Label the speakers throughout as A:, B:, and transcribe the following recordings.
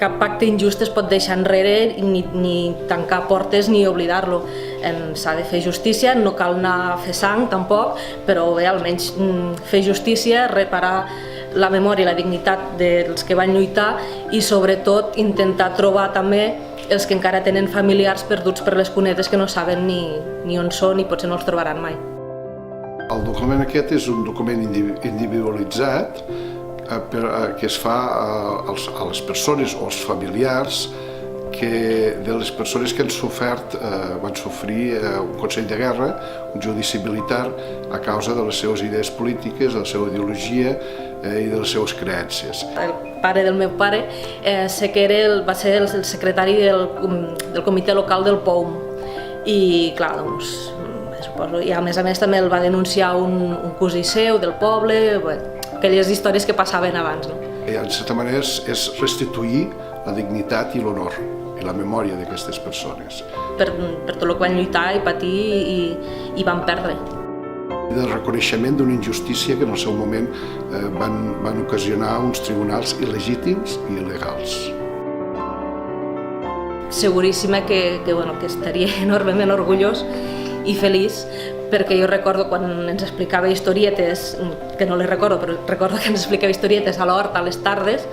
A: cap pacte injust es pot deixar enrere, ni tancar portes ni oblidar-lo. S'ha de fer justícia, no cal anar a fer sang tampoc, però bé, almenys fer justícia, reparar la memòria i la dignitat dels que van lluitar i sobretot intentar trobar també els que encara tenen familiars perduts per les cunetes que no saben ni on són i potser no els trobaran mai.
B: El document aquest és un document individualitzat que es fa a les persones o als familiars de les persones que han sofert, van sofrir un consell de guerra, un judici militar a causa de les seves idees polítiques, de la seva ideologia i de les seves creences.
A: El pare del meu pare sé que va ser el secretari del comitè local del POUM i clar, doncs, suposo, i a més també el va denunciar un cosí seu del poble, aquelles històries que passaven abans.
B: I en certa manera és restituir la dignitat i l'honor i la memòria d'aquestes persones.
A: Per tot el que van lluitar i patir i van perdre.
B: Del reconeixement d'una injustícia que en el seu moment van ocasionar uns tribunals il·legítims i il·legals.
A: Seguríssima que estaria enormement orgullós i feliç, perquè jo recordo quan ens explicava historietes, que no les recordo, però recordo que ens explicava historietes a l'hort a les tardes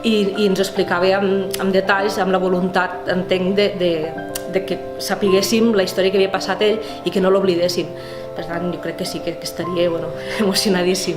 A: i ens explicava amb detalls, amb la voluntat, entenc, de que sapiguéssim la història que havia passat ell i que no l'oblidéssim. Per tant, jo crec que sí que estaria emocionadíssim.